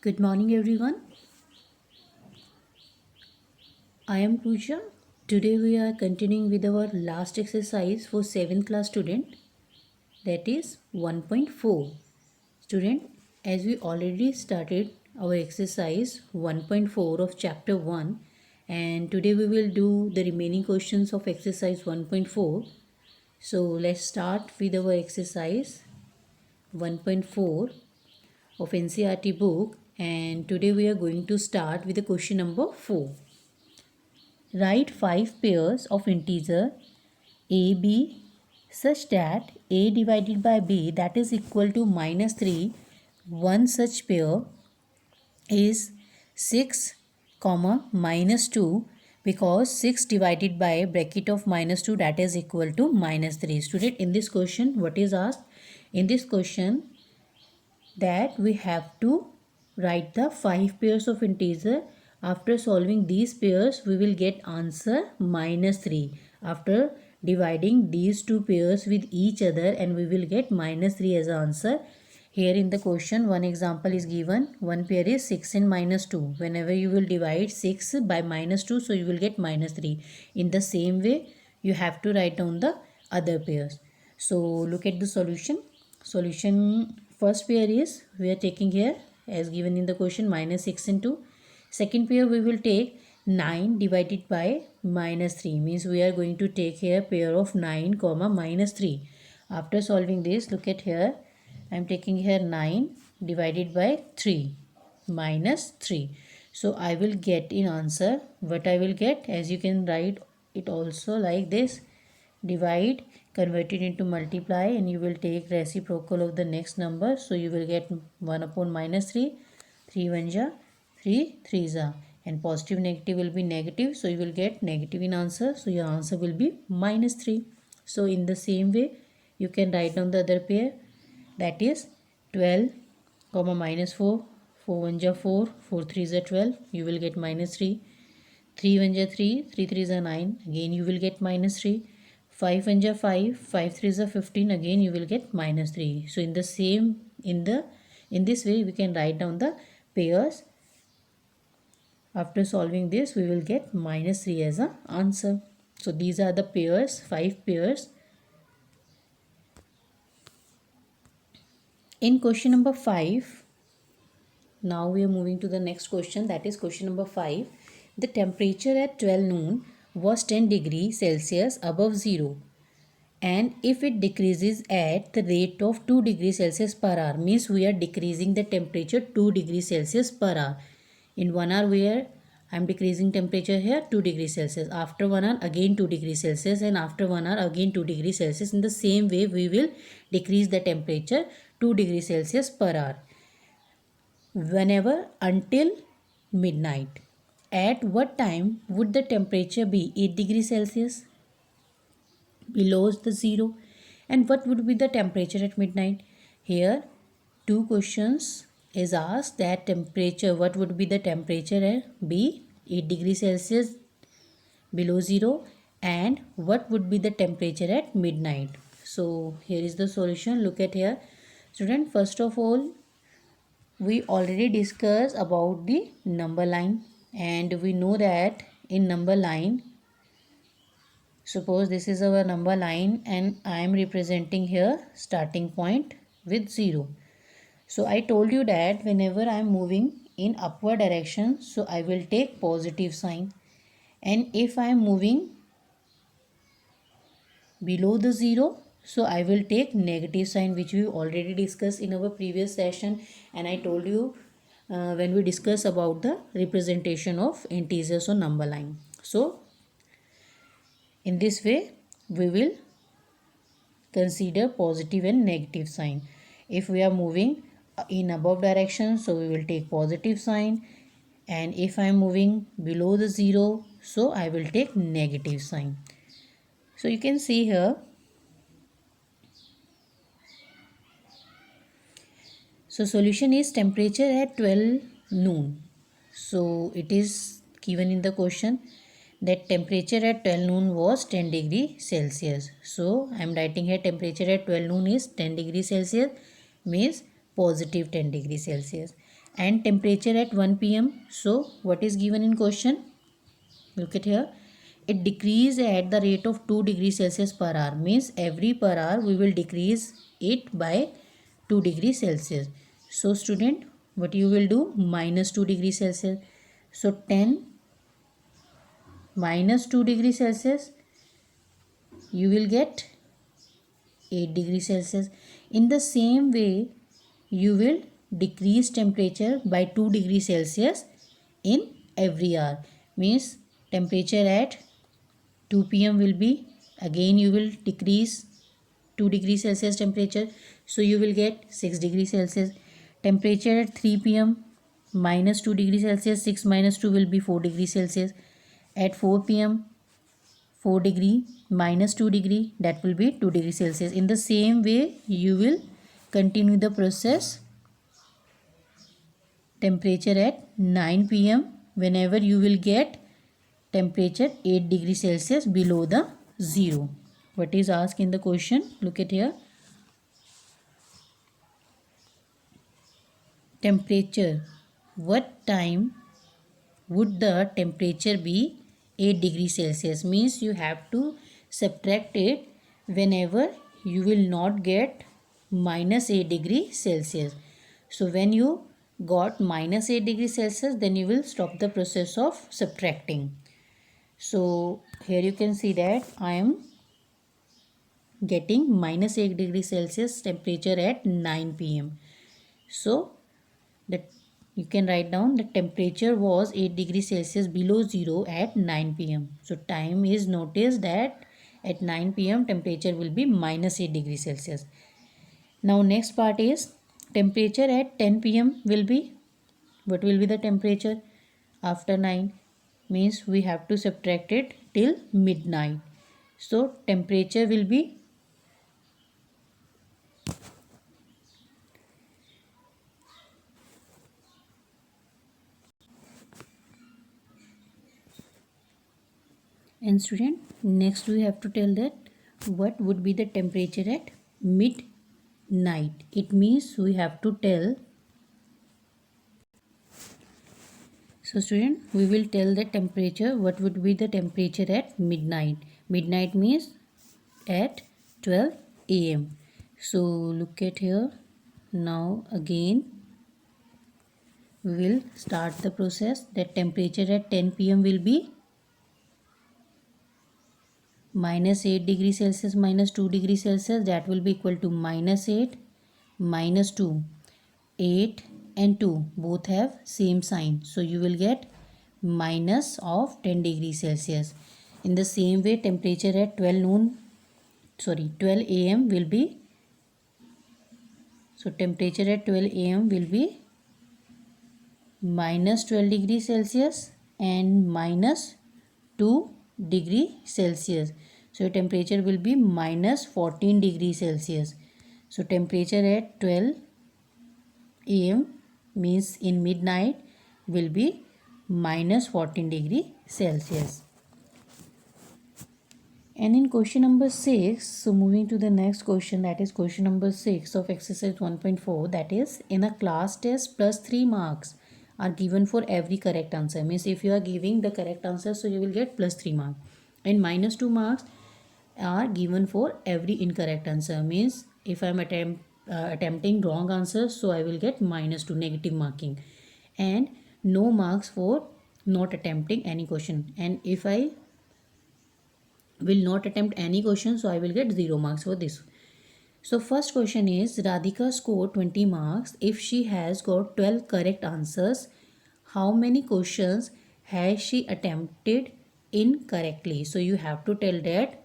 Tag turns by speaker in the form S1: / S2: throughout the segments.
S1: Good morning, everyone. I am Pooja. Today we are continuing with our last exercise for 7th class student, that is 1.4. Student, as we already started our exercise 1.4 of chapter 1, and today we will do the remaining questions of exercise 1.4. So let's start with our exercise 1.4 of NCERT book, and today we are going to start with the question number 4. Write 5 pairs of integer a, b such that a divided by b, that is equal to minus 3. One such pair is 6 comma minus 2, because 6 divided by bracket of minus 2, that is equal to minus 3. Student, in this question what is asked? In this question that we have to write the 5 pairs of integer. After solving these pairs, we will get answer minus 3. After dividing these two pairs with each other, and we will get minus 3 as answer. Here in the question, one example is given. One pair is 6 and minus 2. Whenever you will divide 6 by minus 2, so you will get minus 3. In the same way, you have to write down the other pairs. So look at the solution. Solution, first pair is we are taking here as given in the question minus 6 and 2. Second pair we will take 9 divided by minus 3, means we are going to take here pair of 9 comma minus 3. After solving this, look at here, I am taking here 9 divided by 3 minus 3. So I will get in answer what I will get, as you can write it also like this: divide, convert it into multiply, and you will take reciprocal of the next number. So you will get 1 upon minus 3, 3 1 ja, 3 3 ja, and positive negative will be negative, so you will get negative in answer. So your answer will be minus 3. So in the same way, you can write down the other pair, that is 12 comma minus 4, 4 1 ja 4, 4 3 ja 12, you will get minus 3. 3 1 ja 3, 3 3 ja 9, again you will get minus 3. 5 1 ja 5, 5 3 ja 15, again you will get minus 3. So in the same, in this way we can write down the pairs. After solving this, we will get minus 3 as an answer. So these are the pairs, 5 pairs. In question number 5, now we are moving to the next question, that is question number 5. The temperature at 12 noon was 10 degrees Celsius above 0, and if it decreases at the rate of 2 degrees Celsius per hour, means we are decreasing the temperature 2 degrees Celsius per hour. In 1 hour I am decreasing temperature here 2 degrees Celsius. After 1 hour again 2 degrees Celsius, and after 1 hour again 2 degrees Celsius. In the same way, we will decrease the temperature 2 degrees Celsius per hour whenever until midnight. At what time would the temperature be 8 degrees Celsius below the zero, and what would be the temperature at midnight? Here two questions is asked, that temperature, what would be the temperature at be 8 degrees Celsius below zero, and what would be the temperature at midnight. So here is the solution. Look at here, student. First of all, we already discussed about the number line, and we know that in number line, suppose this is our number line and I am representing here starting point with 0. So I told you that whenever I am moving in upward direction, so I will take positive sign, and if I am moving below the 0, so I will take negative sign, which we already discussed in our previous session, and I told you when we discuss about the representation of integers or number line. So in this way we will consider positive and negative sign. If we are moving in above direction, so we will take positive sign, and if I am moving below the 0, so I will take negative sign. So you can see here, so solution is temperature at 12 noon. So it is given in the question that temperature at 12 noon was 10 degree Celsius. So I am writing here temperature at 12 noon is 10 degree Celsius, means positive 10 degrees Celsius. And temperature at 1 p.m. So what is given in question? Look at here. It decrease at the rate of 2 degrees Celsius per hour. Means every per hour we will decrease it by 2 degrees Celsius. So student, what you will do? Minus 2 degrees Celsius. So 10 minus 2 degrees Celsius, you will get 8 degrees Celsius. In the same way, you will decrease temperature by 2 degrees Celsius in every hour. Means temperature at 2 p.m. will be, again you will decrease 2 degrees Celsius temperature. So you will get 6 degrees Celsius. Temperature at 3 p.m. minus 2 degrees Celsius, 6 minus 2 will be 4 degrees Celsius. At 4 p.m. 4 degree minus 2 degree, that will be 2 degrees Celsius. In the same way you will continue the process. Temperature at 9 p.m. whenever you will get temperature 8 degrees Celsius below the zero. What is asked in the question? Look at here. Temperature. What time would the temperature be 8 degrees Celsius? Means you have to subtract it whenever you will not get minus 8 degrees Celsius. So when you got minus 8 degrees Celsius, then you will stop the process of subtracting. So here you can see that I am getting minus 8 degrees Celsius temperature at 9 p.m. So that you can write down the temperature was 8 degrees Celsius below zero at 9 p.m. So time is noticed that at 9 p.m. temperature will be minus 8 degrees Celsius. Now next part is temperature at 10 p.m. will be, what will be the temperature after 9? Means we have to subtract it till midnight. So temperature will be and student, next we have to tell that what would be the temperature at midnight. It means we have to tell. So student, we will tell the temperature, what would be the temperature at midnight. Midnight means at 12 a.m. So look at here. Now again we will start the process. That temperature at 10 p.m. will be minus 8 degrees Celsius minus 2 degrees Celsius, that will be equal to minus 8 minus 2. 8 and 2 both have same sign, so you will get minus of 10 degrees Celsius. In the same way, temperature at 12 a.m. will be, so temperature at 12 a.m. will be minus 12 degrees Celsius and minus 2 degree Celsius. So temperature will be minus 14 degrees Celsius. So temperature at 12 a.m. means in midnight will be minus 14 degree Celsius. And in question number 6, so moving to the next question, that is question number 6 of exercise 1.4, that is, in a class test plus 3 marks are given for every correct answer. Means if you are giving the correct answer, so you will get plus 3 marks, and minus 2 marks are given for every incorrect answer. Means if I am attempting wrong answers, so I will get minus 2 negative marking, and no marks for not attempting any question. And if I will not attempt any question, so I will get 0 marks for this. So first question is, Radhika scored 20 marks if she has got 12 correct answers. How many questions has she attempted incorrectly? So you have to tell that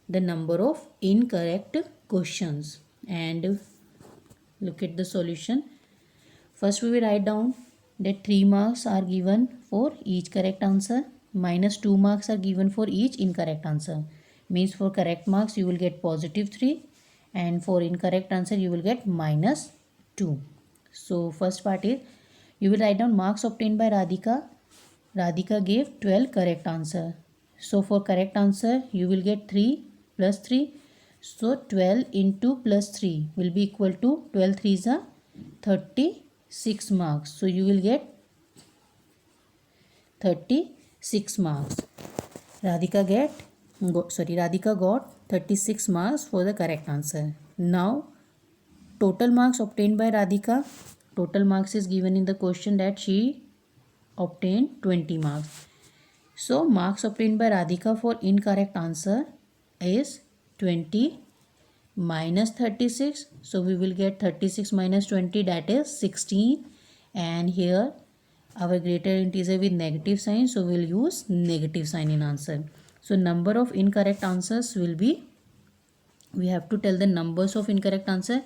S1: the number of incorrect questions, and look at the solution. First we will write down that 3 marks are given for each correct answer, minus 2 marks are given for each incorrect answer. Means for correct marks you will get positive 3, and for incorrect answer you will get minus 2. So first part is, you will write down marks obtained by Radhika. Radhika gave 12 correct answer. So for correct answer you will get 3 plus 3. So 12 into plus 3 will be equal to 12 3s are 36 marks. So you will get 36 marks. Radhika got 36 marks for the correct answer. Now total marks obtained by Radhika. Total marks is given in the question that she obtained 20 marks. So marks obtained by Radhika for incorrect answer is 20 minus 36. So we will get 36 minus 20, that is 16. And here our greater integer with negative sign, so we'll use negative sign in answer. So number of incorrect answers will be, we have to tell the numbers of incorrect answer.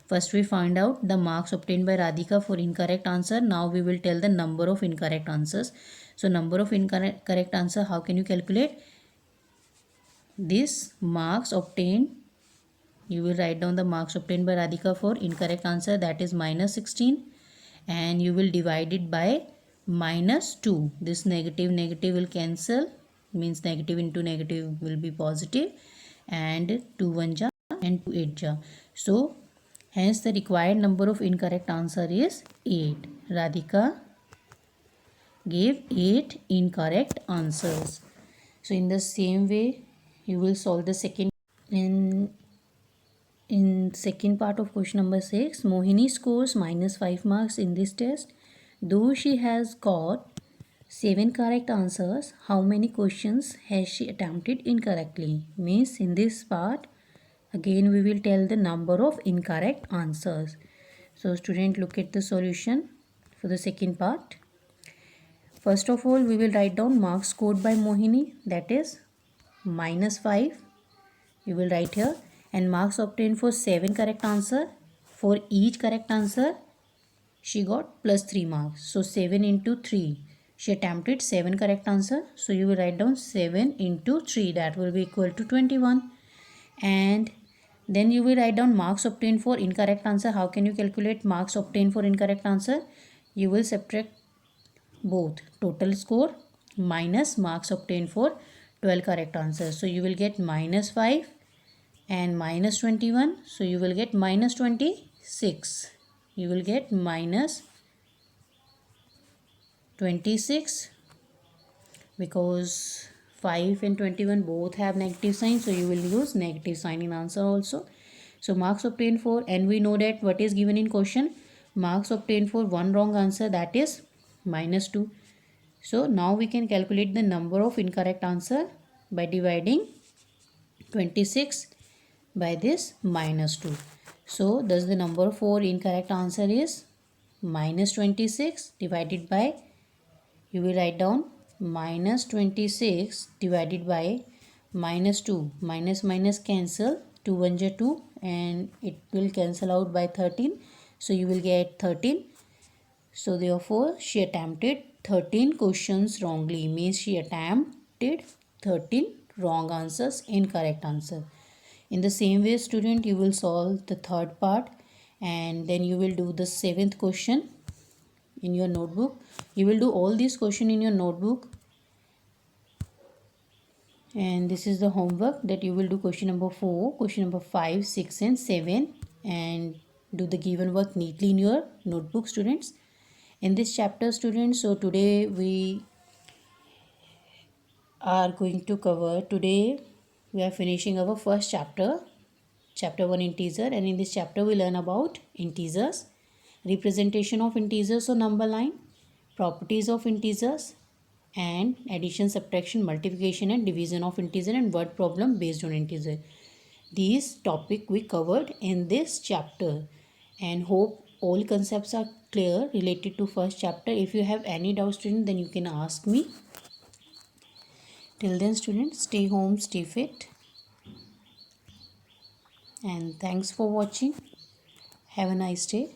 S1: First we find out the marks obtained by Radhika for incorrect answer. Now we will tell the number of incorrect answers. So number of incorrect answer, how can you calculate? This marks obtained, you will write down the marks obtained by Radhika for incorrect answer, that is minus 16, and you will divide it by minus 2. This negative will cancel, means negative into negative will be positive, and 2 1 ja and 2 8 ja. So hence the required number of incorrect answer is 8. Radhika gave 8 incorrect answers. So in the same way you will solve the second. In second part of question number 6, Mohini scores minus 5 marks in this test. Though she has got 7 correct answers, how many questions has she attempted incorrectly? Means in this part, again we will tell the number of incorrect answers. So student, look at the solution for the second part. First of all, we will write down marks scored by Mohini, that is minus 5. You will write here, and marks obtained for 7 correct answer. For each correct answer she got plus 3 marks. So 7 into 3. She attempted 7 correct answer. So you will write down 7 into 3. That will be equal to 21. And then you will write down marks obtained for incorrect answer. How can you calculate marks obtained for incorrect answer? You will subtract both total score minus marks obtained for 12 correct answers. So you will get minus 5 and minus 21. So you will get minus 26. You will get minus 26 because 5 and 21 both have negative sign. So you will use negative sign in answer also. So marks obtained for, and we know that what is given in question, marks obtained for one wrong answer, that is minus 2. So now we can calculate the number of incorrect answer by dividing 26 by this minus 2. So thus the number for incorrect answer is minus 26 divided by, you will write down minus 26 divided by minus 2. Minus cancel, 2 1 ja 2, and it will cancel out by 13. So you will get 13. So therefore she attempted 13 questions wrongly, means she attempted 13 wrong answers, incorrect answer. In the same way student, you will solve the third part, and then you will do the 7th question in your notebook. You will do all these questions in your notebook, and this is the homework that you will do question number 4, question number 5, 6 and 7, and do the given work neatly in your notebook students. In this chapter students, so today we are going to cover, today we are finishing our first chapter, chapter 1 integer, and in this chapter we learn about integers, representation of integers or number line, properties of integers, and addition, subtraction, multiplication and division of integer, and word problem based on integer. These topic we covered in this chapter, and hope all concepts are clear related to first chapter. If you have any doubt student, then you can ask me. Till then students, stay home, stay fit, and thanks for watching. Have a nice day.